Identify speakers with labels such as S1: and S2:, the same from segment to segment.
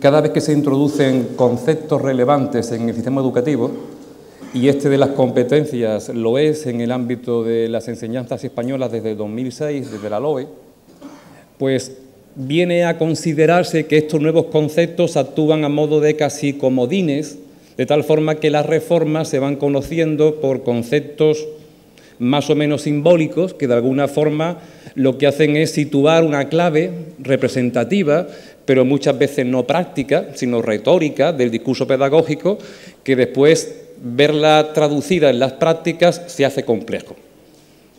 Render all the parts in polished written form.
S1: cada vez que se introducen conceptos relevantes en el sistema educativo, y este de las competencias lo es en el ámbito de las enseñanzas españolas desde 2006, desde la LOE, pues viene a considerarse que estos nuevos conceptos actúan a modo de casi comodines, de tal forma que las reformas se van conociendo por conceptos más o menos simbólicos, que de alguna forma lo que hacen es situar una clave representativa, pero muchas veces no práctica, sino retórica del discurso pedagógico, que después verla traducida en las prácticas se hace complejo.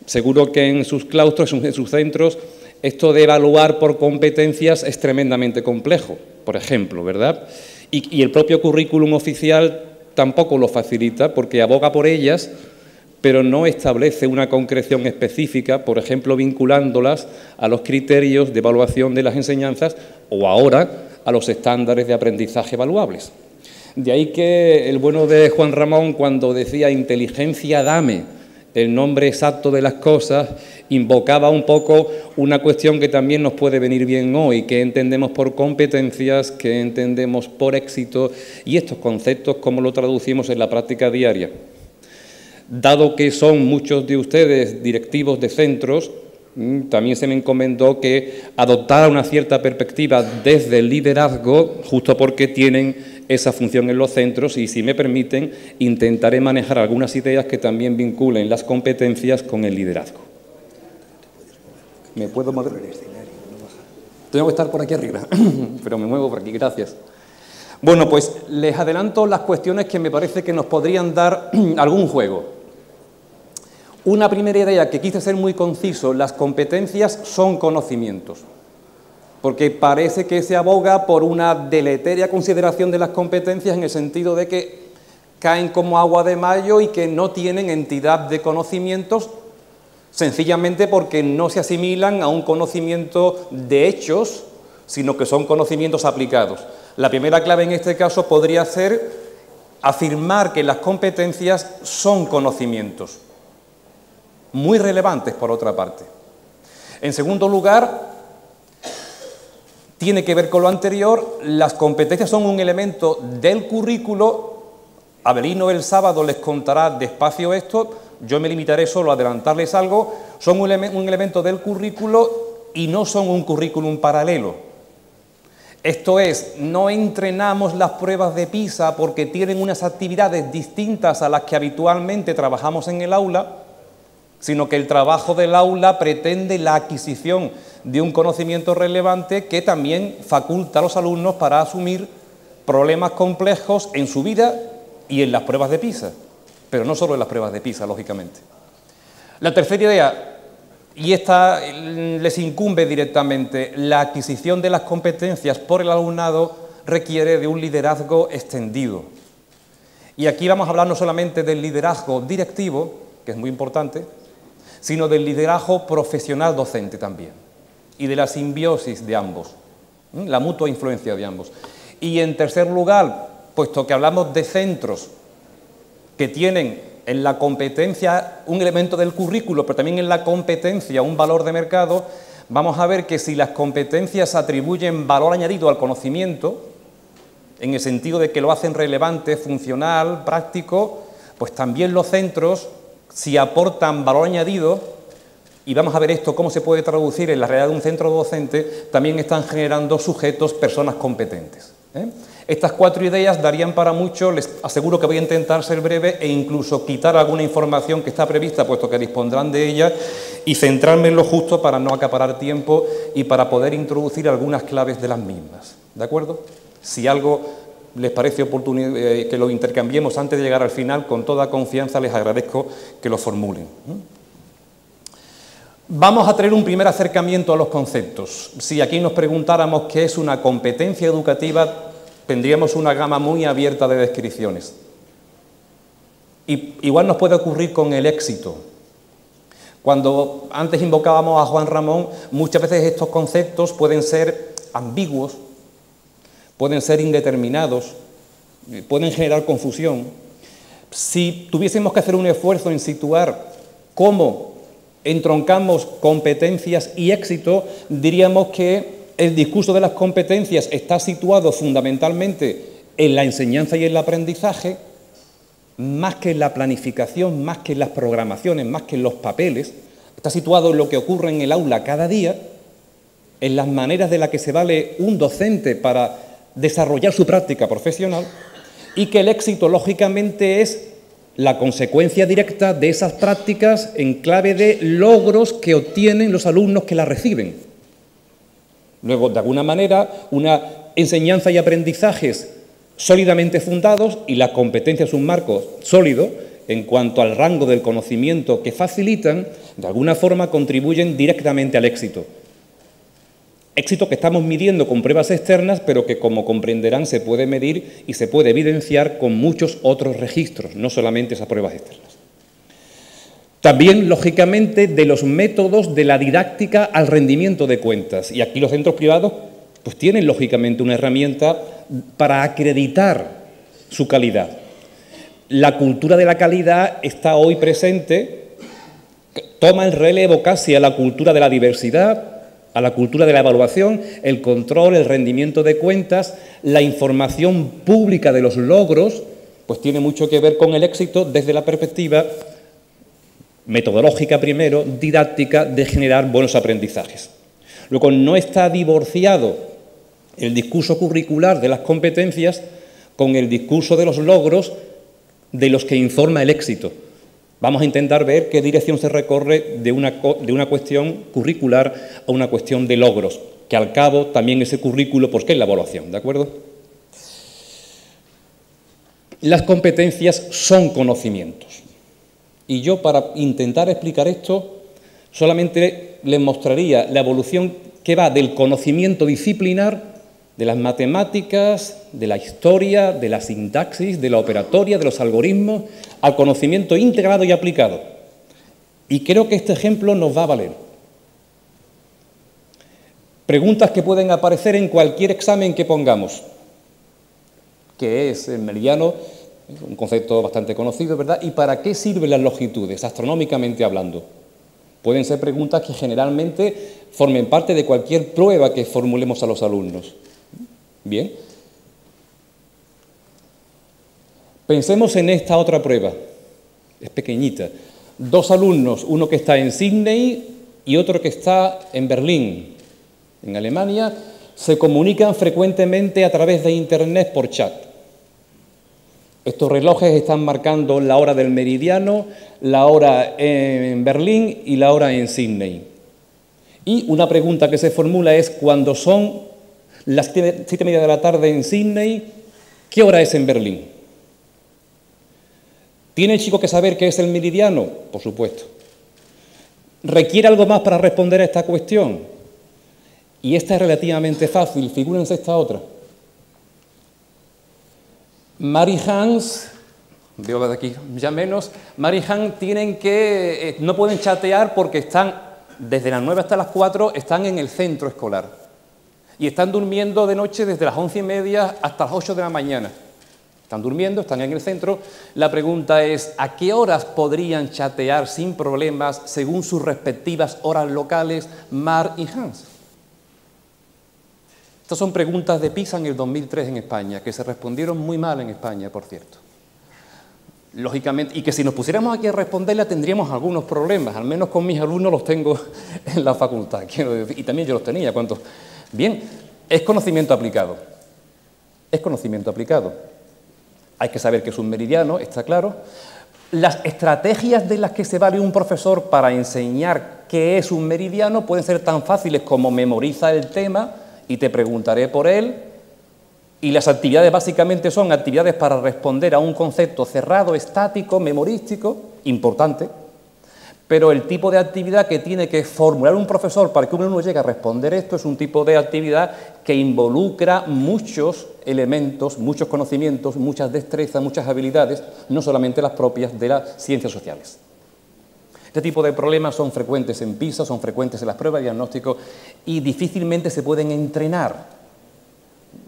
S1: Seguro que en sus claustros, en sus centros, esto de evaluar por competencias es tremendamente complejo, por ejemplo, ¿verdad? Y el propio currículum oficial tampoco lo facilita porque aboga por ellas, pero no establece una concreción específica, por ejemplo, vinculándolas a los criterios de evaluación de las enseñanzas o ahora a los estándares de aprendizaje evaluables. De ahí que el bueno de Juan Ramón, cuando decía inteligencia dame el nombre exacto de las cosas, invocaba un poco una cuestión que también nos puede venir bien hoy, que entendemos por competencias, que entendemos por éxito, y estos conceptos cómo lo traducimos en la práctica diaria. Dado que son muchos de ustedes directivos de centros, también se me encomendó que adoptara una cierta perspectiva desde el liderazgo, justo porque tienen esa función en los centros, y si me permiten, intentaré manejar algunas ideas que también vinculen las competencias con el liderazgo. ¿Me puedo mover? Tengo que estar por aquí arriba, pero me muevo por aquí, gracias. Bueno, pues les adelanto las cuestiones que me parece que nos podrían dar algún juego. Una primera idea que quise ser muy conciso: las competencias son conocimientos, porque parece que se aboga por una deletérea consideración de las competencias en el sentido de que caen como agua de mayo y que no tienen entidad de conocimientos, sencillamente porque no se asimilan a un conocimiento de hechos, sino que son conocimientos aplicados. La primera clave en este caso podría ser afirmar que las competencias son conocimientos, muy relevantes por otra parte. En segundo lugar, tiene que ver con lo anterior, las competencias son un elemento del currículo. Avelino el sábado les contará despacio esto, yo me limitaré solo a adelantarles algo. Son un elemento del currículo y no son un currículum paralelo. Esto es, no entrenamos las pruebas de PISA porque tienen unas actividades distintas a las que habitualmente trabajamos en el aula, sino que el trabajo del aula pretende la adquisición de un conocimiento relevante que también faculta a los alumnos para asumir problemas complejos en su vida y en las pruebas de PISA, pero no solo en las pruebas de PISA, lógicamente. La tercera idea, y esta les incumbe directamente, la adquisición de las competencias por el alumnado requiere de un liderazgo extendido. Y aquí vamos a hablar no solamente del liderazgo directivo, que es muy importante, sino del liderazgo profesional docente también, y de la simbiosis de ambos, la mutua influencia de ambos. Y en tercer lugar, puesto que hablamos de centros que tienen en la competencia un elemento del currículo, pero también en la competencia un valor de mercado, vamos a ver que si las competencias atribuyen valor añadido al conocimiento, en el sentido de que lo hacen relevante, funcional, práctico, pues también los centros, si aportan valor añadido, y vamos a ver esto cómo se puede traducir en la realidad de un centro docente, también están generando sujetos, personas competentes. Estas cuatro ideas darían para mucho, les aseguro que voy a intentar ser breve e incluso quitar alguna información que está prevista, puesto que dispondrán de ella, y centrarme en lo justo para no acaparar tiempo y para poder introducir algunas claves de las mismas. ¿De acuerdo? Si algo les parece oportuno que lo intercambiemos antes de llegar al final, con toda confianza les agradezco que lo formulen. Vamos a tener un primer acercamiento a los conceptos. Si aquí nos preguntáramos qué es una competencia educativa, tendríamos una gama muy abierta de descripciones. Y igual nos puede ocurrir con el éxito. Cuando antes invocábamos a Juan Ramón, muchas veces estos conceptos pueden ser ambiguos, pueden ser indeterminados, pueden generar confusión. Si tuviésemos que hacer un esfuerzo en situar cómo entroncamos competencias y éxito, diríamos que El discurso de las competencias está situado fundamentalmente en la enseñanza y el aprendizaje, más que en la planificación, más que en las programaciones, más que en los papeles. Está situado en lo que ocurre en el aula cada día, en las maneras de las que se vale un docente para desarrollar su práctica profesional, y que el éxito, lógicamente, es la consecuencia directa de esas prácticas en clave de logros que obtienen los alumnos que las reciben. Luego, de alguna manera, una enseñanza y aprendizajes sólidamente fundados y las competencias un marco sólido en cuanto al rango del conocimiento que facilitan, de alguna forma contribuyen directamente al éxito. Éxito que estamos midiendo con pruebas externas, pero que, como comprenderán, se puede medir y se puede evidenciar con muchos otros registros, no solamente esas pruebas externas. También, lógicamente, de los métodos de la didáctica al rendimiento de cuentas. Y aquí los centros privados pues tienen, lógicamente, una herramienta para acreditar su calidad. La cultura de la calidad está hoy presente, toma el relevo casi a la cultura de la diversidad, a la cultura de la evaluación, el control, el rendimiento de cuentas, la información pública de los logros, pues tiene mucho que ver con el éxito desde la perspectiva metodológica primero, didáctica, de generar buenos aprendizajes. Luego, no está divorciado el discurso curricular de las competencias con el discurso de los logros de los que informa el éxito. Vamos a intentar ver qué dirección se recorre de una cuestión curricular a una cuestión de logros, que al cabo también ese currículo, pues, ¿qué es la evaluación? ¿De acuerdo? Las competencias son conocimientos. Y yo, para intentar explicar esto, solamente les mostraría la evolución que va del conocimiento disciplinar, de las matemáticas, de la historia, de la sintaxis, de la operatoria, de los algoritmos, al conocimiento integrado y aplicado. Y creo que este ejemplo nos va a valer. Preguntas que pueden aparecer en cualquier examen que pongamos. ¿Qué es el meridiano? Es un concepto bastante conocido, ¿verdad? ¿Y para qué sirven las longitudes, astronómicamente hablando? Pueden ser preguntas que generalmente formen parte de cualquier prueba que formulemos a los alumnos. Bien. Pensemos en esta otra prueba. Es pequeñita. Dos alumnos, uno que está en Sydney y otro que está en Berlín, en Alemania, se comunican frecuentemente a través de Internet por chat. Estos relojes están marcando la hora del meridiano, la hora en Berlín y la hora en Sydney. Y una pregunta que se formula es, cuando son las 7:30 de la tarde en Sydney, ¿qué hora es en Berlín? ¿Tiene el chico que saber qué es el meridiano? Por supuesto. ¿Requiere algo más para responder a esta cuestión? Y esta es relativamente fácil, figúrense esta otra. Mary y Hans, veo de aquí ya menos, Mary y Hans no pueden chatear porque están, desde las 9 hasta las 4, están en el centro escolar. Y están durmiendo de noche desde las 11:30 hasta las 8 de la mañana. Están durmiendo, están en el centro. La pregunta es, ¿a qué horas podrían chatear sin problemas según sus respectivas horas locales Mar y Hans? Estas son preguntas de PISA en el 2003 en España, que se respondieron muy mal en España, por cierto. Lógicamente, y que si nos pusiéramos aquí a responderla tendríamos algunos problemas, al menos con mis alumnos los tengo en la facultad, quiero decir, y también yo los tenía. ¿Cuántos? Bien, es conocimiento aplicado. Es conocimiento aplicado. Hay que saber qué es un meridiano, está claro. Las estrategias de las que se vale un profesor para enseñar qué es un meridiano pueden ser tan fáciles como memoriza el tema y te preguntaré por él. Y las actividades básicamente son actividades para responder a un concepto cerrado, estático, memorístico, importante. Pero el tipo de actividad que tiene que formular un profesor para que uno llegue a responder esto es un tipo de actividad que involucra muchos elementos, muchos conocimientos, muchas destrezas, muchas habilidades, no solamente las propias de las ciencias sociales. Este tipo de problemas son frecuentes en PISA, son frecuentes en las pruebas de diagnóstico y difícilmente se pueden entrenar.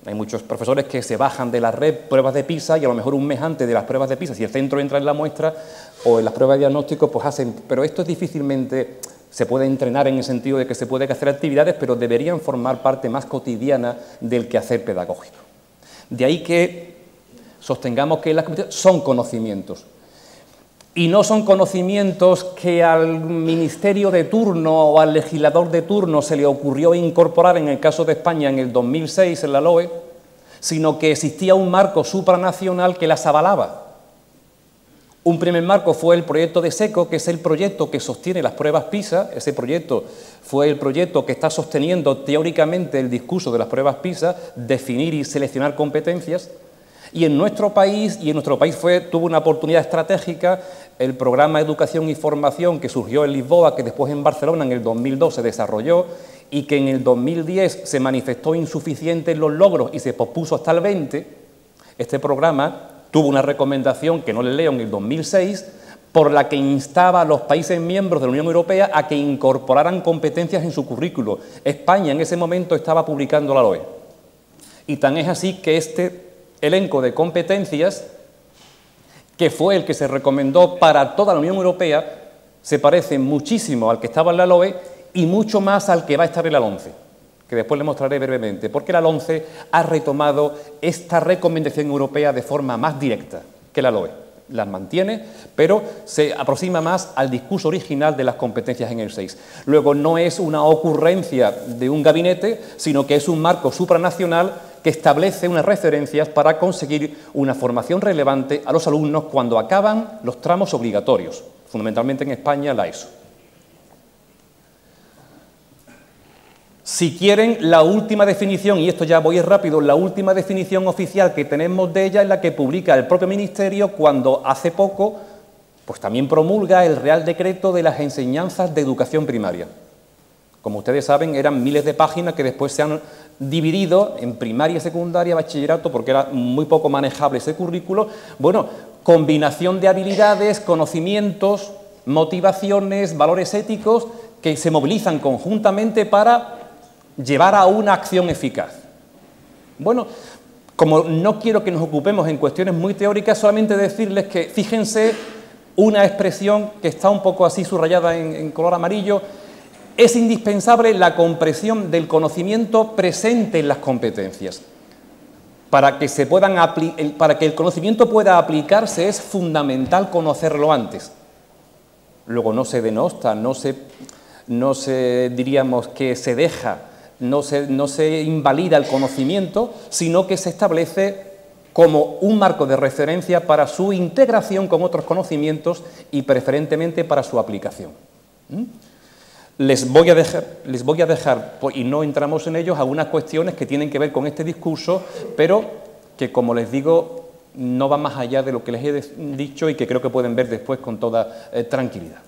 S1: Hay muchos profesores que se bajan de la red pruebas de PISA y a lo mejor un mes antes de las pruebas de PISA, si el centro entra en la muestra o en las pruebas de diagnóstico, pues hacen... Pero esto es difícilmente Se puede entrenar en el sentido de que se puede hacer actividades, pero deberían formar parte más cotidiana del quehacer pedagógico. De ahí que sostengamos que las competencias son conocimientos. Y no son conocimientos que al ministerio de turno o al legislador de turno se le ocurrió incorporar, en el caso de España, en el 2006 en la LOE, sino que existía un marco supranacional que las avalaba. Un primer marco fue el proyecto de SECO, que es el proyecto que sostiene las pruebas PISA. Ese proyecto fue el proyecto que está sosteniendo teóricamente el discurso de las pruebas PISA, definir y seleccionar competencias. Y en nuestro país tuvo una oportunidad estratégica el programa Educación y Formación que surgió en Lisboa, que después en Barcelona en el 2002 se desarrolló y que en el 2010 se manifestó insuficiente en los logros y se pospuso hasta el 20. Este programa tuvo una recomendación, que no le leo, en el 2006, por la que instaba a los países miembros de la Unión Europea a que incorporaran competencias en su currículo. España en ese momento estaba publicando la LOE. Y tan es así que este elenco de competencias, que fue el que se recomendó para toda la Unión Europea, se parece muchísimo al que estaba en la LOE y mucho más al que va a estar en la LOMCE, que después le mostraré brevemente, porque la LOMCE ha retomado esta recomendación europea de forma más directa que la LOE. Las mantiene, pero se aproxima más al discurso original de las competencias en el 6. Luego, no es una ocurrencia de un gabinete, sino que es un marco supranacional que establece unas referencias para conseguir una formación relevante a los alumnos cuando acaban los tramos obligatorios, fundamentalmente en España la ESO. Si quieren, la última definición, y esto ya voy rápido, la última definición oficial que tenemos de ella es la que publica el propio Ministerio cuando hace poco pues también promulga el Real Decreto de las enseñanzas de educación primaria. Como ustedes saben, eran miles de páginas que después se han dividido en primaria, secundaria, bachillerato, porque era muy poco manejable ese currículo. Bueno, combinación de habilidades, conocimientos, motivaciones, valores éticos que se movilizan conjuntamente para llevar a una acción eficaz. Bueno, como no quiero que nos ocupemos en cuestiones muy teóricas, solamente decirles que, fíjense, una expresión que está un poco así subrayada en color amarillo: es indispensable la comprensión del conocimiento presente en las competencias. Para que el conocimiento pueda aplicarse es fundamental conocerlo antes. Luego no se denosta, no se diríamos que se deja, no se invalida el conocimiento, sino que se establece como un marco de referencia para su integración con otros conocimientos y preferentemente para su aplicación. Les voy a dejar, y no entramos en ellos, algunas cuestiones que tienen que ver con este discurso, pero que, como les digo, no va más allá de lo que les he dicho y que creo que pueden ver después con toda tranquilidad.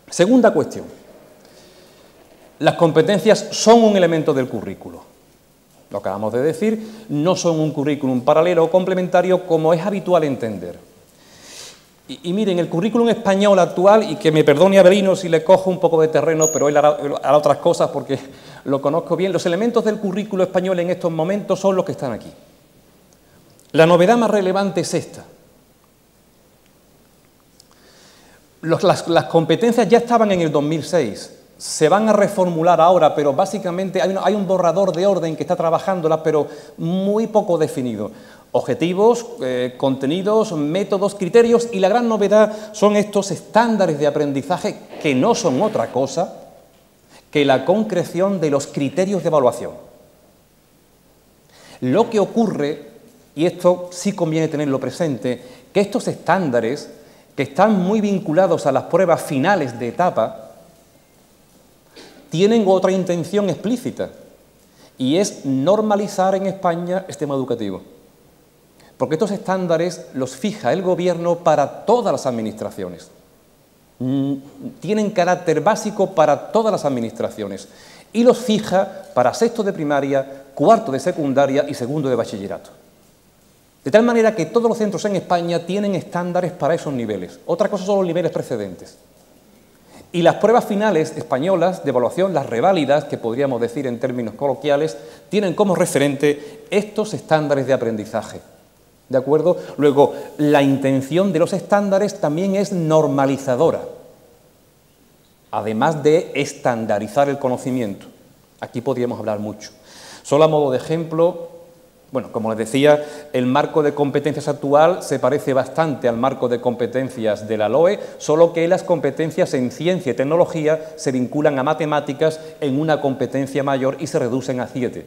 S1: Segunda cuestión. Las competencias son un elemento del currículo. Lo acabamos de decir, no son un currículum paralelo o complementario como es habitual entender. Y miren, el currículum español actual, y que me perdone Avelino si le cojo un poco de terreno, pero él hará otras cosas porque lo conozco bien, los elementos del currículo español en estos momentos son los que están aquí. La novedad más relevante es esta. Las competencias ya estaban en el 2006, se van a reformular ahora, pero básicamente hay un borrador de orden que está trabajándolas, pero muy poco definido. Objetivos, contenidos, métodos, criterios, y la gran novedad son estos estándares de aprendizaje que no son otra cosa que la concreción de los criterios de evaluación. Lo que ocurre, y esto sí conviene tenerlo presente, que estos estándares, que están muy vinculados a las pruebas finales de etapa, tienen otra intención explícita, y es normalizar en España el sistema educativo. Porque estos estándares los fija el Gobierno para todas las administraciones. Tienen carácter básico para todas las administraciones. Y los fija para sexto de primaria, cuarto de secundaria y segundo de bachillerato. De tal manera que todos los centros en España tienen estándares para esos niveles. Otra cosa son los niveles precedentes. Y las pruebas finales españolas de evaluación, las reválidas, que podríamos decir en términos coloquiales, tienen como referente estos estándares de aprendizaje. ¿De acuerdo? Luego, la intención de los estándares también es normalizadora. además de estandarizar el conocimiento. Aquí podríamos hablar mucho. Solo a modo de ejemplo, bueno, como les decía, el marco de competencias actual se parece bastante al marco de competencias de la LOE, solo que las competencias en ciencia y tecnología se vinculan a matemáticas en una competencia mayor y se reducen a 7.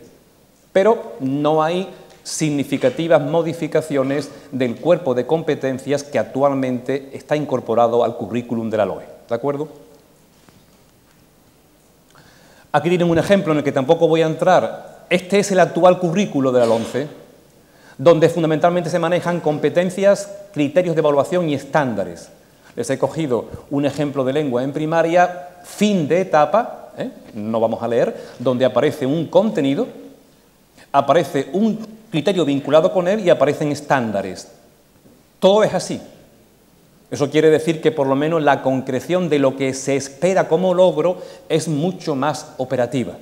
S1: Pero no hay significativas modificaciones del cuerpo de competencias que actualmente está incorporado al currículum de la LOE. ¿De acuerdo? Aquí tienen un ejemplo en el que tampoco voy a entrar. Este es el actual currículo de la LOMCE, donde fundamentalmente se manejan competencias, criterios de evaluación y estándares. Les he cogido un ejemplo de lengua en primaria, fin de etapa, no vamos a leer, donde aparece un contenido, aparece un criterio vinculado con él y aparecen estándares. Todo es así. Eso quiere decir que por lo menos la concreción de lo que se espera como logro es mucho más operativa.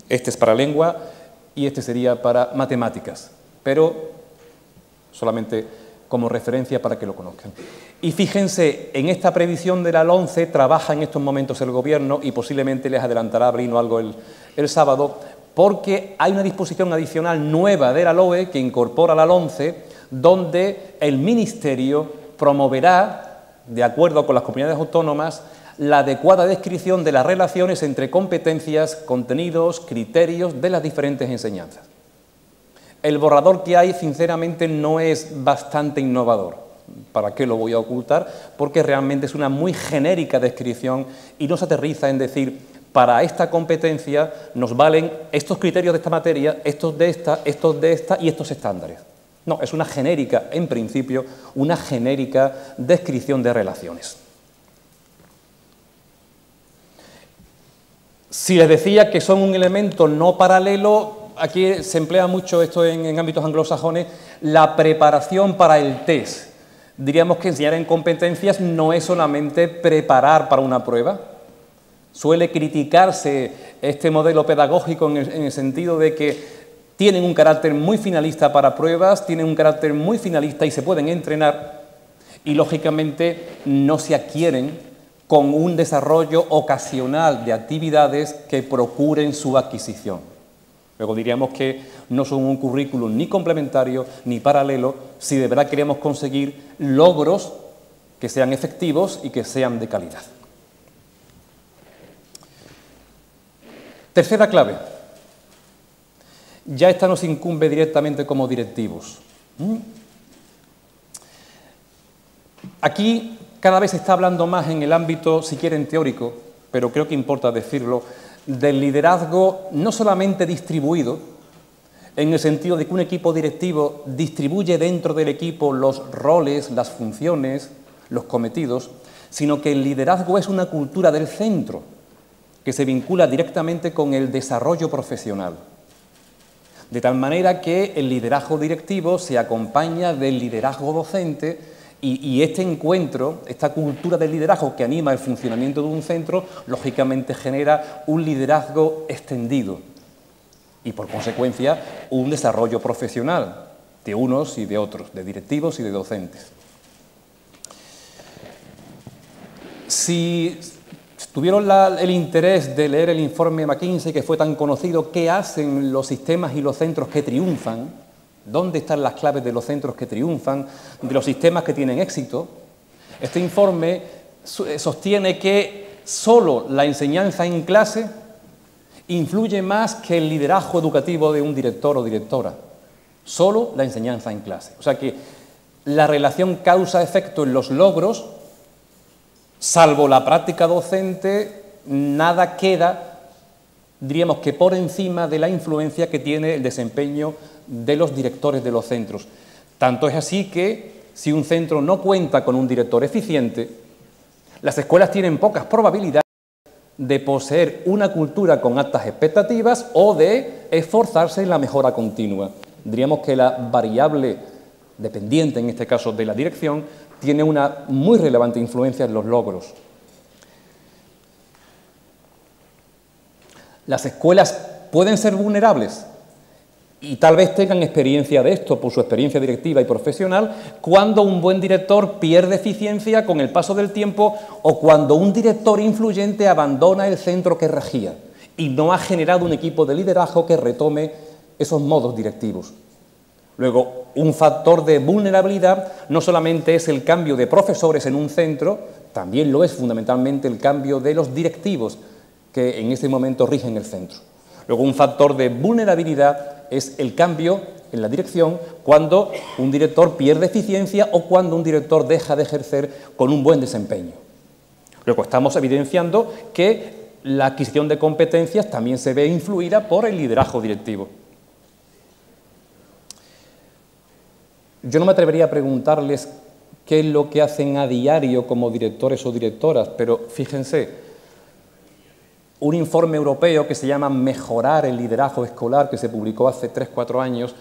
S1: Este es para lengua y este sería para matemáticas, pero solamente como referencia para que lo conozcan. Y fíjense, en esta previsión de la LOMCE trabaja en estos momentos el Gobierno y posiblemente les adelantará Brino algo el sábado, porque hay una disposición adicional nueva de la LOE que incorpora la LOMCE, donde el Ministerio promoverá, de acuerdo con las comunidades autónomas, la adecuada descripción de las relaciones entre competencias, contenidos, criterios de las diferentes enseñanzas. El borrador que hay, sinceramente, no es bastante innovador. ¿Para qué lo voy a ocultar? Porque realmente es una muy genérica descripción y no se aterriza en decir, para esta competencia nos valen estos criterios de esta materia, estos de esta y estos estándares. No, es una genérica, en principio, una genérica descripción de relaciones. Si les decía que son un elemento no paralelo, aquí se emplea mucho esto en ámbitos anglosajones, la preparación para el test. Diríamos que enseñar en competencias no es solamente preparar para una prueba. Suele criticarse este modelo pedagógico en el sentido de que tienen un carácter muy finalista para pruebas, tienen un carácter muy finalista y se pueden entrenar y, lógicamente, no se adquieren con un desarrollo ocasional de actividades que procuren su adquisición. Luego diríamos que no son un currículum ni complementario ni paralelo si de verdad queremos conseguir logros que sean efectivos y que sean de calidad. Tercera clave. Ya esta nos incumbe directamente como directivos. Aquí cada vez se está hablando más en el ámbito, si quieren, teórico, pero creo que importa decirlo, del liderazgo no solamente distribuido, en el sentido de que un equipo directivo distribuye dentro del equipo los roles, las funciones, los cometidos, sino que el liderazgo es una cultura del centro, que se vincula directamente con el desarrollo profesional. De tal manera que el liderazgo directivo se acompaña del liderazgo docente y este encuentro, esta cultura del liderazgo que anima el funcionamiento de un centro, lógicamente genera un liderazgo extendido y, por consecuencia, un desarrollo profesional de unos y de otros, de directivos y de docentes. Si tuvieron el interés de leer el informe McKinsey, que fue tan conocido, ¿qué hacen los sistemas y los centros que triunfan? ¿Dónde están las claves de los centros que triunfan, de los sistemas que tienen éxito? Este informe sostiene que solo la enseñanza en clase influye más que el liderazgo educativo de un director o directora. Solo la enseñanza en clase. O sea que la relación causa-efecto en los logros, salvo la práctica docente, nada queda, diríamos que por encima de la influencia que tiene el desempeño de los directores de los centros. Tanto es así que si un centro no cuenta con un director eficiente, las escuelas tienen pocas probabilidades de poseer una cultura con altas expectativas o de esforzarse en la mejora continua. Diríamos que la variable dependiente, en este caso de la dirección, tiene una muy relevante influencia en los logros. Las escuelas pueden ser vulnerables y tal vez tengan experiencia de esto por su experiencia directiva y profesional, cuando un buen director pierde eficiencia con el paso del tiempo o cuando un director influyente abandona el centro que regía y no ha generado un equipo de liderazgo que retome esos modos directivos. Luego, un factor de vulnerabilidad no solamente es el cambio de profesores en un centro, también lo es fundamentalmente el cambio de los directivos que en ese momento rigen el centro. Luego, un factor de vulnerabilidad es el cambio en la dirección cuando un director pierde eficiencia o cuando un director deja de ejercer con un buen desempeño. Luego, estamos evidenciando que la adquisición de competencias también se ve influida por el liderazgo directivo. Yo no me atrevería a preguntarles qué es lo que hacen a diario como directores o directoras, pero fíjense, un informe europeo que se llama Mejorar el liderazgo escolar, que se publicó hace 3-4 años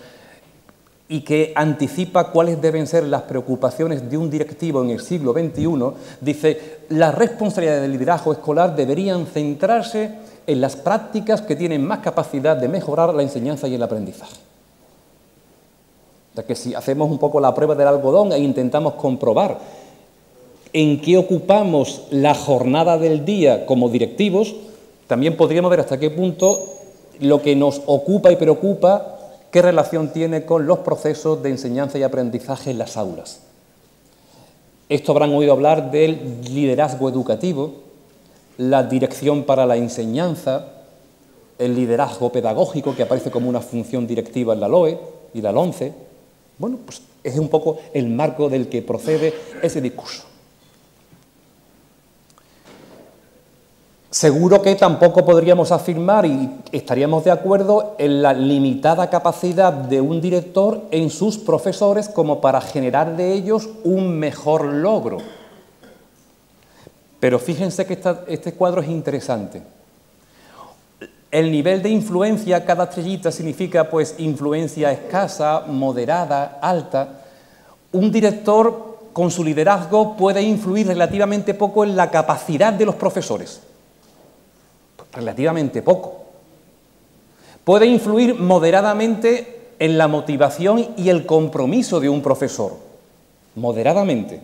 S1: y que anticipa cuáles deben ser las preocupaciones de un directivo en el siglo XXI, dice: las responsabilidades del liderazgo escolar deberían centrarse en las prácticas que tienen más capacidad de mejorar la enseñanza y el aprendizaje. O sea que si hacemos un poco la prueba del algodón e intentamos comprobar en qué ocupamos la jornada del día como directivos, también podríamos ver hasta qué punto lo que nos ocupa y preocupa, qué relación tiene con los procesos de enseñanza y aprendizaje en las aulas. Esto habrán oído hablar del liderazgo educativo, la dirección para la enseñanza, el liderazgo pedagógico, que aparece como una función directiva en la LOE y la LOMCE. Bueno, pues es un poco el marco del que procede ese discurso. Seguro que tampoco podríamos afirmar, y estaríamos de acuerdo, en la limitada capacidad de un director en sus profesores como para generar de ellos un mejor logro. Pero fíjense que este cuadro es interesante. El nivel de influencia, cada estrellita significa pues influencia escasa, moderada, alta. Un director con su liderazgo puede influir relativamente poco en la capacidad de los profesores. Relativamente poco. Puede influir moderadamente en la motivación y el compromiso de un profesor. Moderadamente.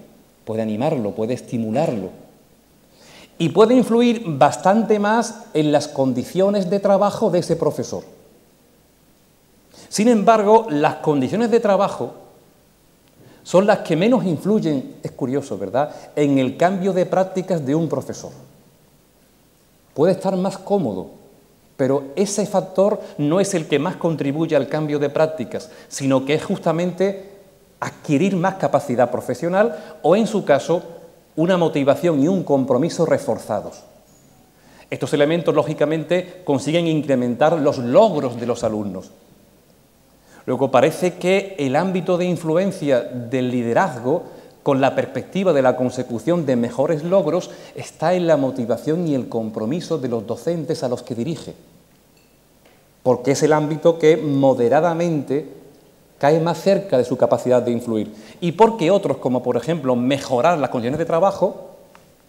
S1: Puede animarlo, puede estimularlo. Y puede influir bastante más en las condiciones de trabajo de ese profesor. Sin embargo, las condiciones de trabajo son las que menos influyen, es curioso, ¿verdad?, en el cambio de prácticas de un profesor. Puede estar más cómodo, pero ese factor no es el que más contribuye al cambio de prácticas, sino que es justamente adquirir más capacidad profesional o, en su caso, una motivación y un compromiso reforzados. Estos elementos, lógicamente, consiguen incrementar los logros de los alumnos. Luego, parece que el ámbito de influencia del liderazgo, con la perspectiva de la consecución de mejores logros, está en la motivación y el compromiso de los docentes a los que dirige, porque es el ámbito que moderadamente cae más cerca de su capacidad de influir, y porque otros, como por ejemplo mejorar las condiciones de trabajo,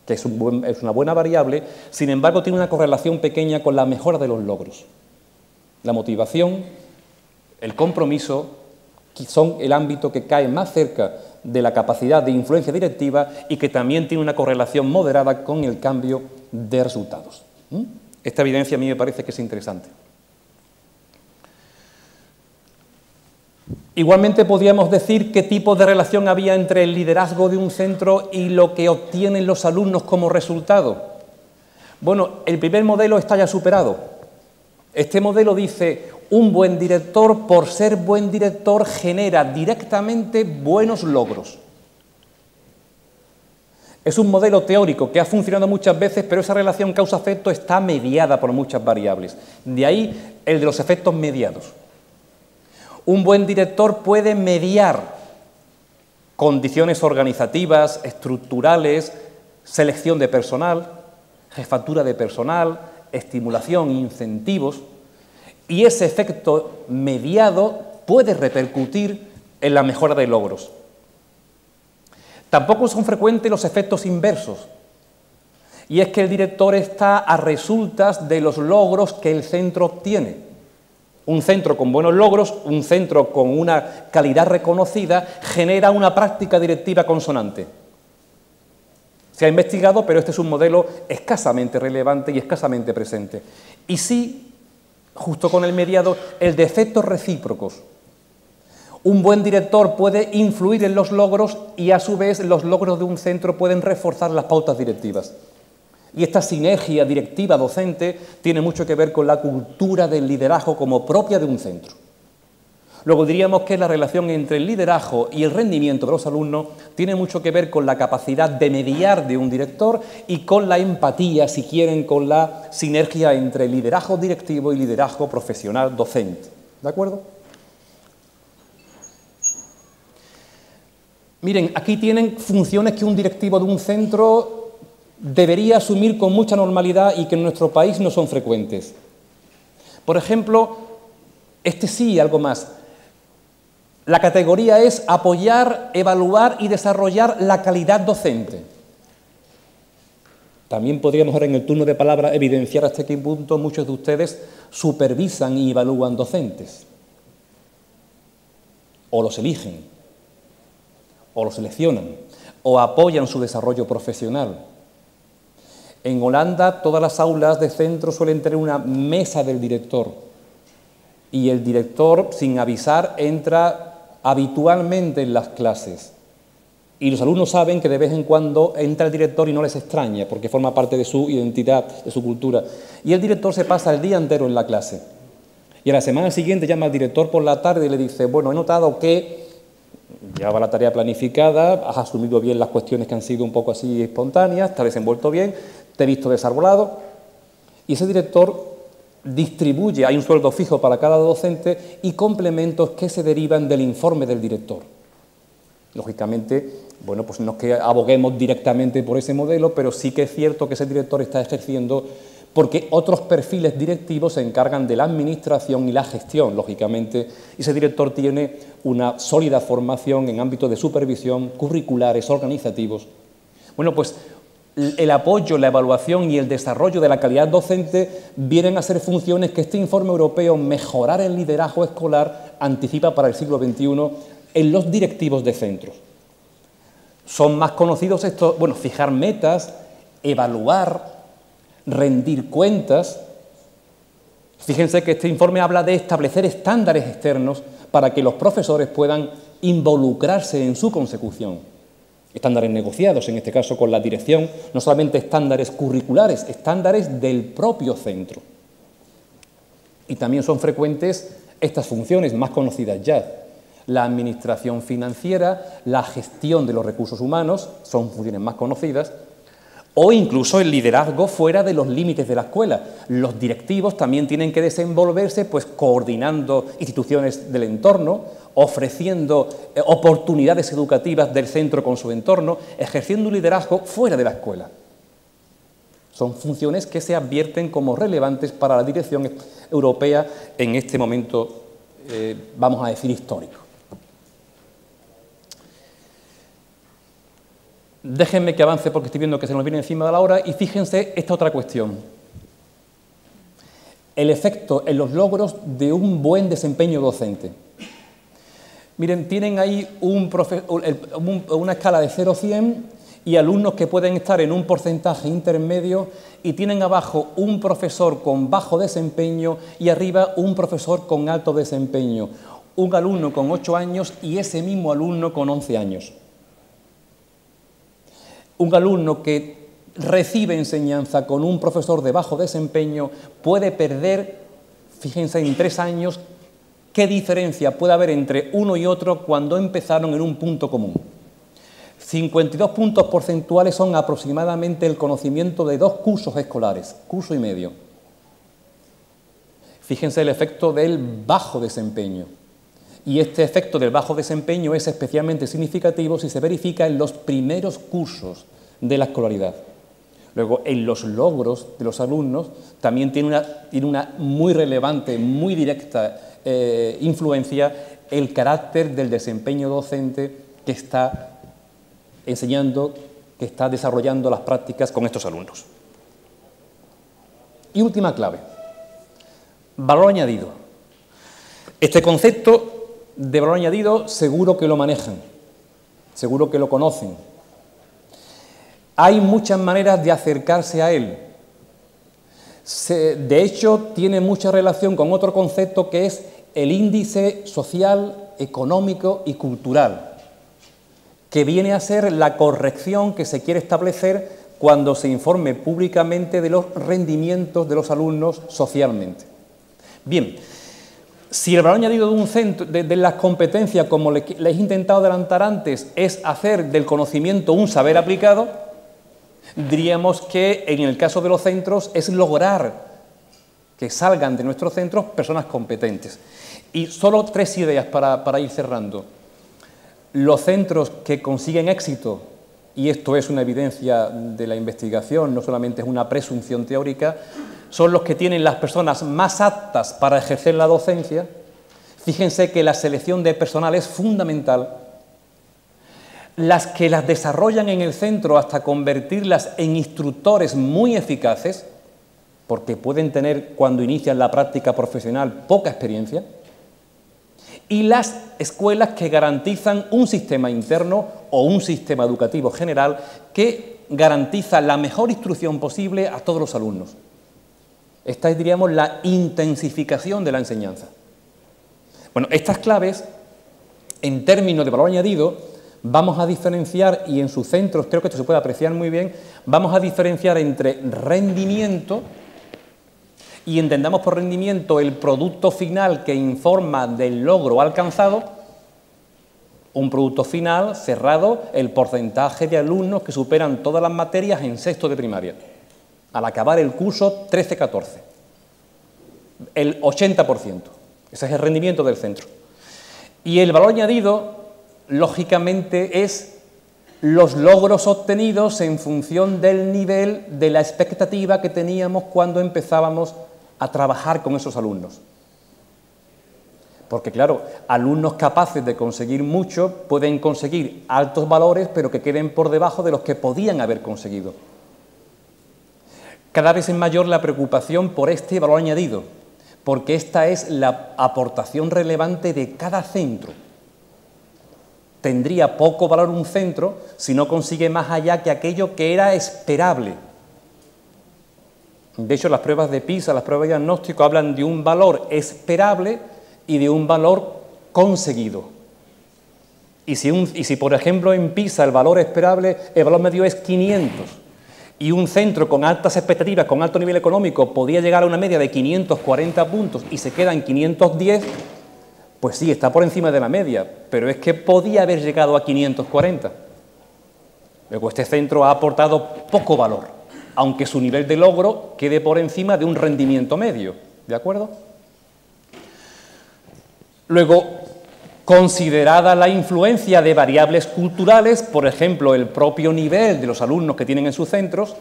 S1: que es una buena variable, sin embargo tiene una correlación pequeña con la mejora de los logros. La motivación, el compromiso, son el ámbito que cae más cerca de la capacidad de influencia directiva y que también tiene una correlación moderada con el cambio de resultados. Esta evidencia a mí me parece que es interesante. Igualmente podríamos decir qué tipo de relación había entre el liderazgo de un centro y lo que obtienen los alumnos como resultado. Bueno, el primer modelo está ya superado. Este modelo dice: un buen director, por ser buen director, genera directamente buenos logros. Es un modelo teórico que ha funcionado muchas veces, pero esa relación causa-efecto está mediada por muchas variables. De ahí el de los efectos mediados. Un buen director puede mediar condiciones organizativas, estructurales, selección de personal, jefatura de personal, estimulación, incentivos, y ese efecto mediado puede repercutir en la mejora de logros. Tampoco son frecuentes los efectos inversos, y es que el director está a resultas de los logros que el centro obtiene. Un centro con buenos logros, un centro con una calidad reconocida, genera una práctica directiva consonante. Se ha investigado, pero este es un modelo escasamente relevante y escasamente presente. Y sí, justo con el mediado, el de efectos recíprocos. Un buen director puede influir en los logros y, a su vez, los logros de un centro pueden reforzar las pautas directivas. Y esta sinergia directiva docente tiene mucho que ver con la cultura del liderazgo como propia de un centro. Luego diríamos que la relación entre el liderazgo y el rendimiento de los alumnos tiene mucho que ver con la capacidad de mediar de un director y con la empatía, si quieren, con la sinergia entre liderazgo directivo y liderazgo profesional docente. ¿De acuerdo? Miren, aquí tienen funciones que un directivo de un centro debería asumir con mucha normalidad y que en nuestro país no son frecuentes. Por ejemplo, algo más. La categoría es apoyar, evaluar y desarrollar la calidad docente. También podríamos ahora en el turno de palabra evidenciar hasta qué punto muchos de ustedes supervisan y evalúan docentes. O los eligen, o los seleccionan, o apoyan su desarrollo profesional. En Holanda, todas las aulas de centro suelen tener una mesa del director y el director, sin avisar, entra habitualmente en las clases. Y los alumnos saben que de vez en cuando entra el director y no les extraña, porque forma parte de su identidad, de su cultura. Y el director se pasa el día entero en la clase. Y a la semana siguiente llama al director por la tarde y le dice, bueno, he notado que llevaba la tarea planificada, has asumido bien las cuestiones que han sido un poco así espontáneas, te has desenvuelto bien, te he visto desarbolado. Y ese director distribuye, hay un sueldo fijo para cada docente y complementos que se derivan del informe del director. Lógicamente, bueno, pues no es que aboguemos directamente por ese modelo, pero sí que es cierto que ese director está ejerciendo, porque otros perfiles directivos se encargan de la administración y la gestión, lógicamente, y ese director tiene una sólida formación en ámbitos de supervisión, curriculares, organizativos. Bueno, pues el apoyo, la evaluación y el desarrollo de la calidad docente vienen a ser funciones que este informe europeo, Mejorar el liderazgo escolar, anticipa para el siglo XXI en los directivos de centros. Son más conocidos estos, bueno, fijar metas, evaluar, rendir cuentas. Fíjense que este informe habla de establecer estándares externos para que los profesores puedan involucrarse en su consecución. Estándares negociados, en este caso con la dirección, no solamente estándares curriculares, estándares del propio centro. Y también son frecuentes estas funciones más conocidas ya. La administración financiera, la gestión de los recursos humanos, son funciones más conocidas, o incluso el liderazgo fuera de los límites de la escuela. Los directivos también tienen que desenvolverse pues, coordinando instituciones del entorno, ofreciendo oportunidades educativas del centro con su entorno, ejerciendo un liderazgo fuera de la escuela. Son funciones que se advierten como relevantes para la dirección europea en este momento, vamos a decir, histórico. Déjenme que avance porque estoy viendo que se nos viene encima de la hora y fíjense esta otra cuestión. El efecto en los logros de un buen desempeño docente. Miren, tienen ahí una escala de 0 a 100 y alumnos que pueden estar en un porcentaje intermedio y tienen abajo un profesor con bajo desempeño y arriba un profesor con alto desempeño. Un alumno con 8 años y ese mismo alumno con 11 años. Un alumno que recibe enseñanza con un profesor de bajo desempeño puede perder, fíjense, en 3 años, qué diferencia puede haber entre uno y otro cuando empezaron en un punto común. 52 puntos porcentuales son aproximadamente el conocimiento de 2 cursos escolares, curso y medio. Fíjense el efecto del bajo desempeño. Y este efecto del bajo desempeño es especialmente significativo si se verifica en los primeros cursos de la escolaridad. Luego, en los logros de los alumnos también tiene una muy relevante, muy directa influencia el carácter del desempeño docente que está enseñando, que está desarrollando las prácticas con estos alumnos. Y última clave, valor añadido. Este concepto de valor añadido seguro que lo manejan, seguro que lo conocen. Hay muchas maneras de acercarse a él. De hecho, tiene mucha relación con otro concepto que es el índice social, económico y cultural, que viene a ser la corrección que se quiere establecer cuando se informe públicamente de los rendimientos de los alumnos socialmente. Bien, si el valor añadido de un centro, de las competencias, como les he intentado adelantar antes, es hacer del conocimiento un saber aplicado, diríamos que en el caso de los centros es lograr que salgan de nuestros centros personas competentes. Y solo 3 ideas para ir cerrando. Los centros que consiguen éxito, y esto es una evidencia de la investigación, no solamente es una presunción teórica, son los que tienen las personas más aptas para ejercer la docencia. Fíjense que la selección de personal es fundamental. Las que las desarrollan en el centro hasta convertirlas en instructores muy eficaces, porque pueden tener, cuando inician la práctica profesional, poca experiencia, y las escuelas que garantizan un sistema interno o un sistema educativo general que garantiza la mejor instrucción posible a todos los alumnos. Esta es, diríamos, la intensificación de la enseñanza. Bueno, estas claves, en términos de valor añadido, vamos a diferenciar, y en sus centros creo que esto se puede apreciar muy bien, vamos a diferenciar entre rendimiento, y entendamos por rendimiento el producto final que informa del logro alcanzado, un producto final cerrado, el porcentaje de alumnos que superan todas las materias en sexto de primaria, al acabar el curso 13-14, el 80%, ese es el rendimiento del centro. Y el valor añadido, lógicamente, es los logros obtenidos en función del nivel de la expectativa que teníamos cuando empezábamos a trabajar con esos alumnos. Porque, claro, alumnos capaces de conseguir mucho pueden conseguir altos valores, pero que queden por debajo de los que podían haber conseguido. Cada vez es mayor la preocupación por este valor añadido, porque esta es la aportación relevante de cada centro. Tendría poco valor un centro si no consigue más allá que aquello que era esperable. De hecho, las pruebas de PISA, las pruebas de diagnóstico, hablan de un valor esperable y de un valor conseguido. Y si, por ejemplo, en PISA el valor esperable, el valor medio es 500, y un centro con altas expectativas, con alto nivel económico, podía llegar a una media de 540 puntos y se queda en 510, pues sí, está por encima de la media, pero es que podía haber llegado a 540. Luego, este centro ha aportado poco valor, aunque su nivel de logro quede por encima de un rendimiento medio, ¿de acuerdo? Luego, considerada la influencia de variables culturales, por ejemplo, el propio nivel de los alumnos que tienen en sus centros,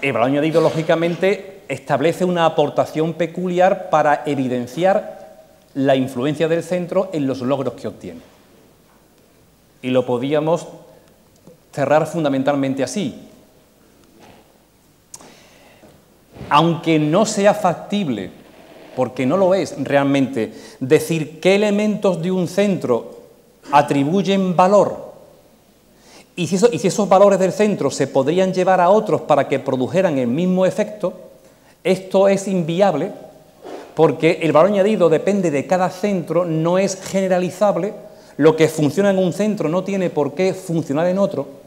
S1: el valor añadido, lógicamente, establece una aportación peculiar para evidenciar la influencia del centro en los logros que obtiene. Y lo podíamos cerrar fundamentalmente así. Aunque no sea factible, porque no lo es realmente, decir qué elementos de un centro atribuyen valor y si esos valores del centro se podrían llevar a otros para que produjeran el mismo efecto, esto es inviable porque el valor añadido depende de cada centro, no es generalizable, lo que funciona en un centro no tiene por qué funcionar en otro.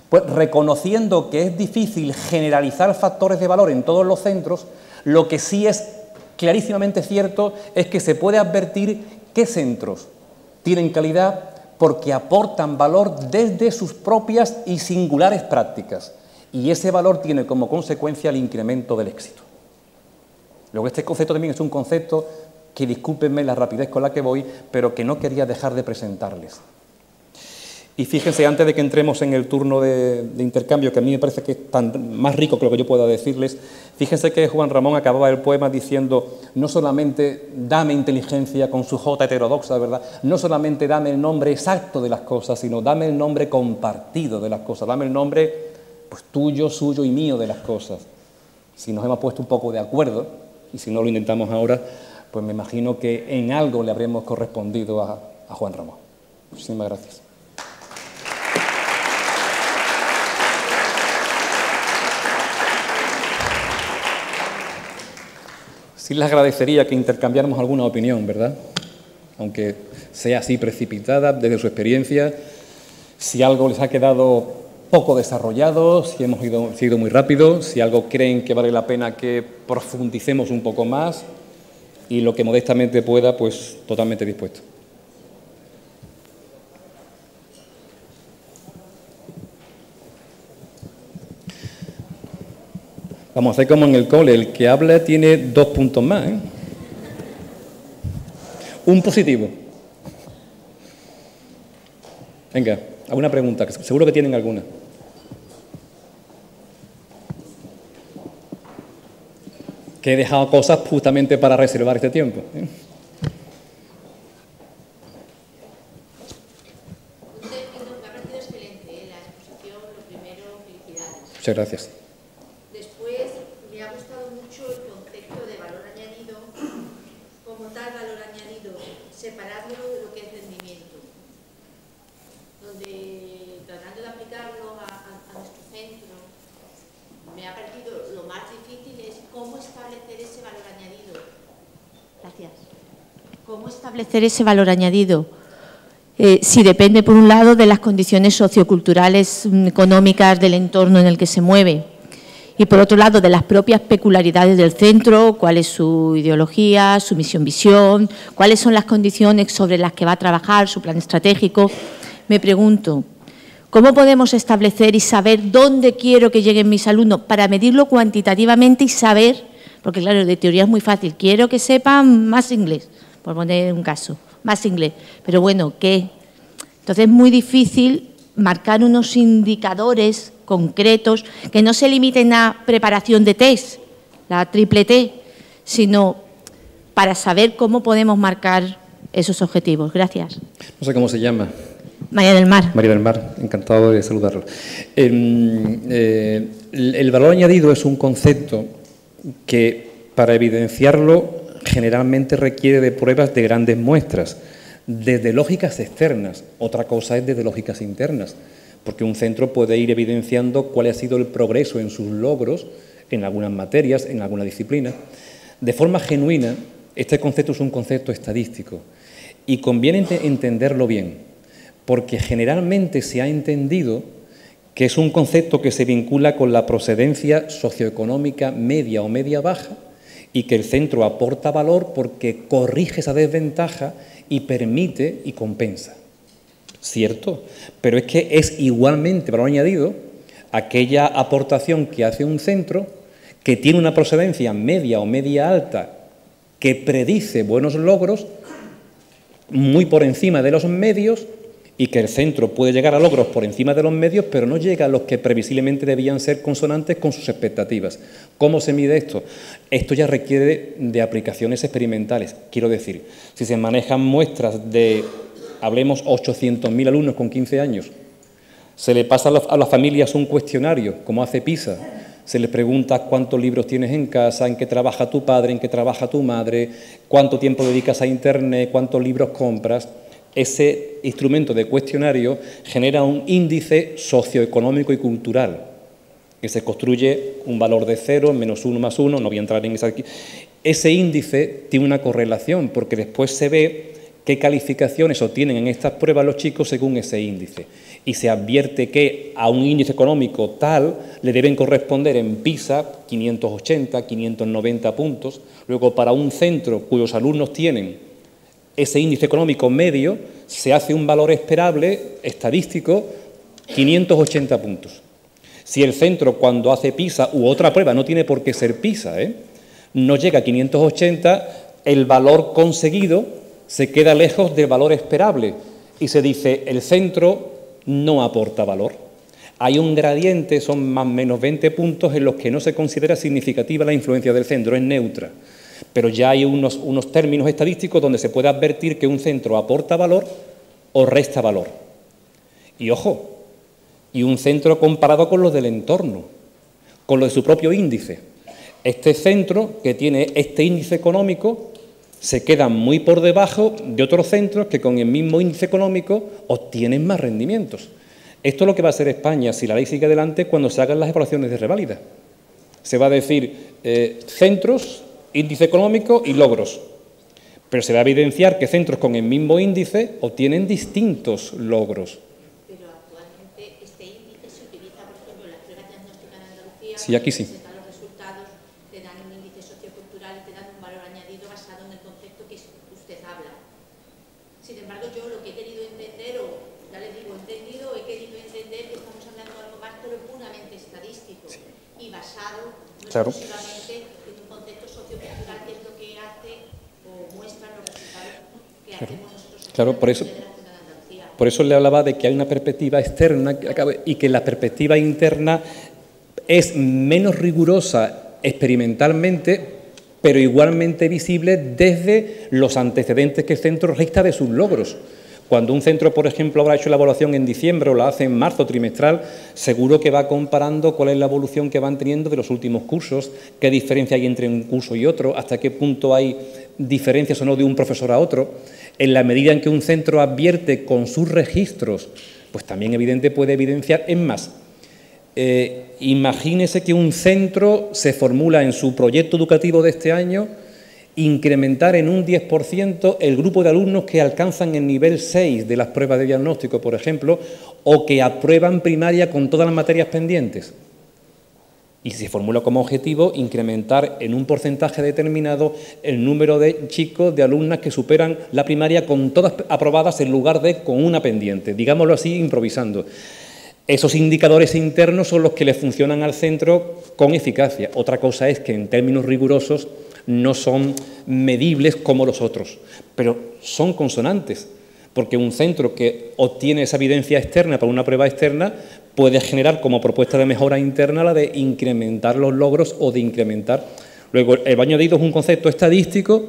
S1: Pues reconociendo que es difícil generalizar factores de valor en todos los centros, lo que sí es clarísimamente cierto es que se puede advertir qué centros tienen calidad porque aportan valor desde sus propias y singulares prácticas. Y ese valor tiene como consecuencia el incremento del éxito. Luego, este concepto también es un concepto que, discúlpenme la rapidez con la que voy, pero que no quería dejar de presentarles. Y fíjense, antes de que entremos en el turno de intercambio, que a mí me parece que es más rico que lo que yo pueda decirles, fíjense que Juan Ramón acababa el poema diciendo, no solamente dame inteligencia con su jota heterodoxa, ¿verdad? No solamente dame el nombre exacto de las cosas, sino dame el nombre compartido de las cosas, dame el nombre pues, tuyo, suyo y mío de las cosas. Si nos hemos puesto un poco de acuerdo, y si no lo intentamos ahora, pues me imagino que en algo le habremos correspondido a Juan Ramón. Muchísimas gracias. Sí les agradecería que intercambiáramos alguna opinión, ¿verdad? Aunque sea así precipitada, desde su experiencia, si algo les ha quedado poco desarrollado, si hemos ido muy rápido, si algo creen que vale la pena que profundicemos un poco más, y lo que modestamente pueda, pues totalmente dispuesto. Vamos a hacer como en el cole, el que habla tiene 2 puntos más, ¿eh? Un positivo. Venga, ¿alguna pregunta? Seguro que tienen alguna. Que he dejado cosas justamente para reservar este tiempo, ¿eh?
S2: Me ha parecido excelente la exposición. Lo primero, felicidades.
S1: Muchas gracias.
S2: Después, me ha gustado mucho el concepto de valor añadido, como tal valor añadido, separarlo de lo que es rendimiento, donde tratando de aplicarlo a nuestro centro, me ha parecido lo más difícil es cómo establecer ese valor añadido. Gracias. ¿Cómo establecer ese valor añadido? Si depende, por un lado, de las condiciones socioculturales, económicas del entorno en el que se mueve, y por otro lado, de las propias peculiaridades del centro, cuál es su ideología, su misión-visión, cuáles son las condiciones sobre las que va a trabajar, su plan estratégico. Me pregunto, ¿cómo podemos establecer y saber dónde quiero que lleguen mis alumnos para medirlo cuantitativamente y saber, porque claro, de teoría es muy fácil, quiero que sepan más inglés, por poner un caso, más inglés, pero bueno, ¿qué? Entonces es muy difícil marcar unos indicadores concretos que no se limiten a preparación de test, la triple T, sino para saber cómo podemos marcar esos objetivos. Gracias.
S1: No sé cómo se llama.
S2: María del Mar.
S1: María del Mar, encantado de saludarlo. El valor añadido es un concepto que, para evidenciarlo, generalmente requiere de pruebas de grandes muestras, desde lógicas externas. Otra cosa es desde lógicas internas, porque un centro puede ir evidenciando cuál ha sido el progreso en sus logros, en algunas materias, en alguna disciplina. De forma genuina, este concepto es un concepto estadístico y conviene entenderlo bien, porque generalmente se ha entendido que es un concepto que se vincula con la procedencia socioeconómica media o media-baja y que el centro aporta valor porque corrige esa desventaja y permite y compensa. Cierto, pero es que es igualmente valor añadido aquella aportación que hace un centro que tiene una procedencia media o media-alta que predice buenos logros muy por encima de los medios y que el centro puede llegar a logros por encima de los medios, pero no llega a los que previsiblemente debían ser consonantes con sus expectativas. ¿Cómo se mide esto? Esto ya requiere de aplicaciones experimentales. Quiero decir, si se manejan muestras de, hablemos, 800.000 alumnos con 15 años, se le pasa a las familias un cuestionario, como hace PISA, se les pregunta cuántos libros tienes en casa, en qué trabaja tu padre, en qué trabaja tu madre, cuánto tiempo dedicas a Internet, cuántos libros compras. Ese instrumento de cuestionario genera un índice socioeconómico y cultural, que se construye un valor de 0, -1 más 1, no voy a entrar en esa. Ese índice tiene una correlación, porque después se ve qué calificaciones obtienen en estas pruebas los chicos según ese índice. Y se advierte que a un índice económico tal le deben corresponder en PISA 580, 590 puntos. Luego, para un centro cuyos alumnos tienen ese índice económico medio, se hace un valor esperable estadístico 580 puntos. Si el centro, cuando hace PISA u otra prueba, no tiene por qué ser PISA, no llega a 580, el valor conseguido se queda lejos del valor esperable y se dice el centro no aporta valor. Hay un gradiente, son más o menos 20 puntos en los que no se considera significativa la influencia del centro, es neutra. Pero ya hay unos términos estadísticos donde se puede advertir que un centro aporta valor o resta valor. Y ojo, y un centro comparado con los del entorno, con lo de su propio índice. Este centro, que tiene este índice económico, se quedan muy por debajo de otros centros que con el mismo índice económico obtienen más rendimientos. Esto es lo que va a hacer España si la ley sigue adelante cuando se hagan las evaluaciones de reválida. Se va a decir centros, índice económico y logros. Pero se va a evidenciar que centros con el mismo índice obtienen distintos logros.
S2: Pero actualmente este índice se utiliza, por ejemplo, en las pruebas diagnósticas en Andalucía.
S1: Sí, aquí sí.
S2: Presentan los resultados, te dan un índice sociocultural y te dan un valor añadido basado en el concepto que usted habla. Sin embargo, yo lo que he querido entender, o ya le digo, he querido entender que estamos hablando de algo más, pero puramente estadístico y basado no exclusivamente en un contexto sociocultural, que es lo que hace o muestra los resultados que hacemos nosotros.
S1: Claro, por eso le hablaba de que hay una perspectiva externa y que la perspectiva interna es menos rigurosa experimentalmente, pero igualmente visible desde los antecedentes que el centro registra de sus logros. Cuando un centro, por ejemplo, habrá hecho la evaluación en diciembre o la hace en marzo trimestral, seguro que va comparando cuál es la evolución que van teniendo de los últimos cursos, qué diferencia hay entre un curso y otro, hasta qué punto hay diferencias o no de un profesor a otro. En la medida en que un centro advierte con sus registros, pues también evidente puede evidenciar. Es más, imagínese que un centro se formula en su proyecto educativo de este año incrementar en un 10% el grupo de alumnos que alcanzan el nivel 6 de las pruebas de diagnóstico, por ejemplo, o que aprueban primaria con todas las materias pendientes. Y se formula como objetivo incrementar en un porcentaje determinado el número de chicos, de alumnas que superan la primaria con todas aprobadas en lugar de con una pendiente, digámoslo así, improvisando. Esos indicadores internos son los que le funcionan al centro con eficacia. Otra cosa es que en términos rigurosos no son medibles como los otros, pero son consonantes, porque un centro que obtiene esa evidencia externa para una prueba externa puede generar como propuesta de mejora interna la de incrementar los logros o de incrementar. Luego, el valor añadido es un concepto estadístico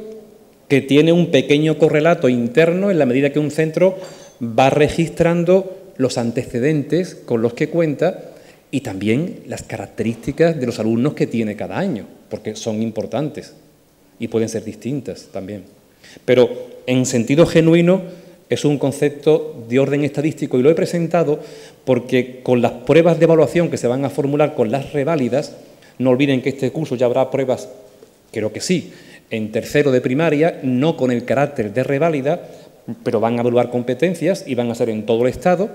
S1: que tiene un pequeño correlato interno en la medida que un centro va registrando los antecedentes con los que cuenta y también las características de los alumnos que tiene cada año, porque son importantes y pueden ser distintas también. Pero en sentido genuino es un concepto de orden estadístico y lo he presentado porque con las pruebas de evaluación que se van a formular con las reválidas, no olviden que este curso ya habrá pruebas, creo que sí, en tercero de primaria, no con el carácter de reválida, pero van a evaluar competencias y van a ser en todo el Estado,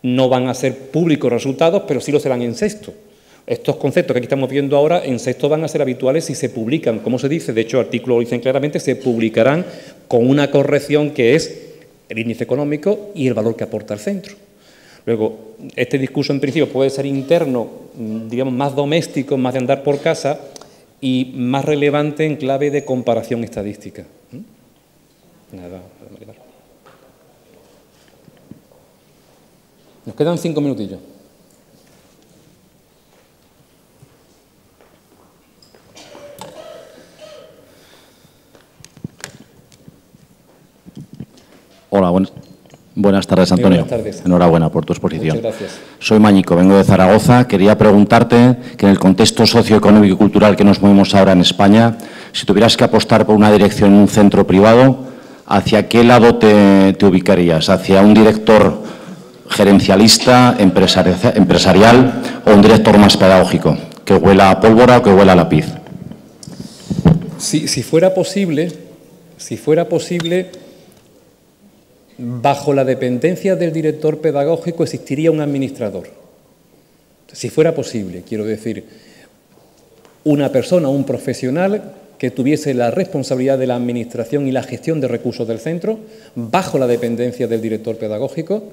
S1: no van a ser públicos resultados, pero sí lo serán en sexto. Estos conceptos que aquí estamos viendo ahora en sexto van a ser habituales si se publican, como se dice, de hecho el artículo lo dicen claramente, se publicarán con una corrección que es el índice económico y el valor que aporta el centro. Luego, este discurso en principio puede ser interno, digamos más doméstico, más de andar por casa y más relevante en clave de comparación estadística. Nada, nos quedan 5 minutillos.
S3: Hola, buenas tardes, Antonio.
S1: Buenas tardes.
S3: Enhorabuena por tu exposición.
S1: Muchas gracias.
S3: Soy Mañico, vengo de Zaragoza. Quería preguntarte que en el contexto socioeconómico y cultural que nos movemos ahora en España, si tuvieras que apostar por una dirección en un centro privado, ¿hacia qué lado te ubicarías? ¿Hacia un director gerencialista, empresarial o un director más pedagógico? ¿Que huela a pólvora o que huela a lápiz?
S1: Si fuera posible, bajo la dependencia del director pedagógico existiría un administrador. Si fuera posible, quiero decir, una persona, un profesional que tuviese la responsabilidad de la administración y la gestión de recursos del centro, bajo la dependencia del director pedagógico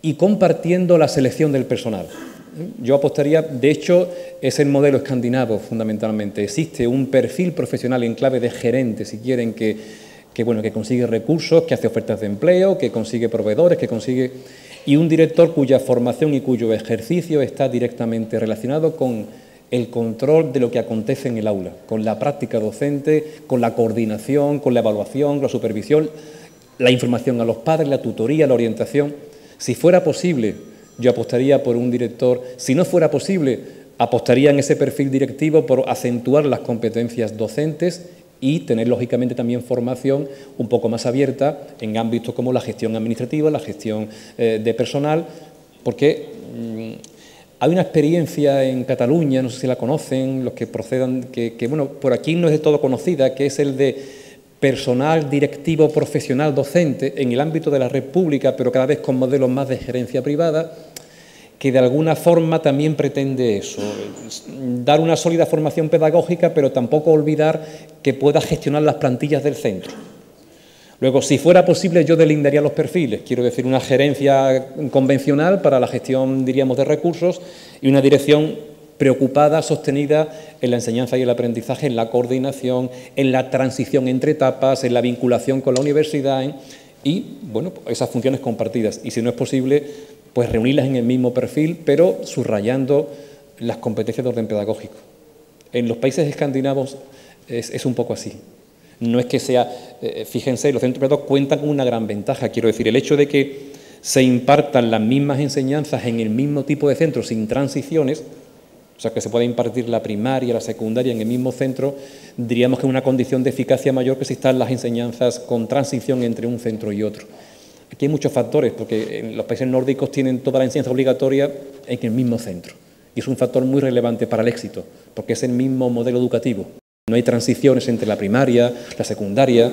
S1: y compartiendo la selección del personal. Yo apostaría, de hecho, es el modelo escandinavo fundamentalmente. Existe un perfil profesional en clave de gerente, si quieren, que consigue recursos, que hace ofertas de empleo, que consigue proveedores, y un director cuya formación y cuyo ejercicio está directamente relacionado con el control de lo que acontece en el aula, con la práctica docente, con la coordinación, con la evaluación, la supervisión, la información a los padres, la tutoría, la orientación. Si fuera posible, yo apostaría por un director. Si no fuera posible, apostaría en ese perfil directivo por acentuar las competencias docentes y tener, lógicamente, también formación un poco más abierta en ámbitos como la gestión administrativa, la gestión de personal, porque hay una experiencia en Cataluña, no sé si la conocen, los que procedan, que bueno, por aquí no es de todo conocida, que es el de personal directivo profesional docente en el ámbito de la red pública, pero cada vez con modelos más de gerencia privada, que de alguna forma también pretende eso, dar una sólida formación pedagógica, pero tampoco olvidar que pueda gestionar las plantillas del centro. Luego, si fuera posible, yo delindaría los perfiles, quiero decir, una gerencia convencional para la gestión, diríamos, de recursos y una dirección preocupada, sostenida en la enseñanza y el aprendizaje, en la coordinación, en la transición entre etapas, en la vinculación con la universidad y, bueno, esas funciones compartidas. Y si no es posible, pues reunirlas en el mismo perfil, pero subrayando las competencias de orden pedagógico. En los países escandinavos es un poco así. No es que sea, fíjense, los centros privados cuentan con una gran ventaja, quiero decir, el hecho de que se impartan las mismas enseñanzas en el mismo tipo de centro sin transiciones, o sea, que se pueda impartir la primaria, la secundaria en el mismo centro, diríamos que es una condición de eficacia mayor que si están las enseñanzas con transición entre un centro y otro. Aquí hay muchos factores, porque en los países nórdicos tienen toda la enseñanza obligatoria en el mismo centro. Y es un factor muy relevante para el éxito, porque es el mismo modelo educativo. No hay transiciones entre la primaria, la secundaria,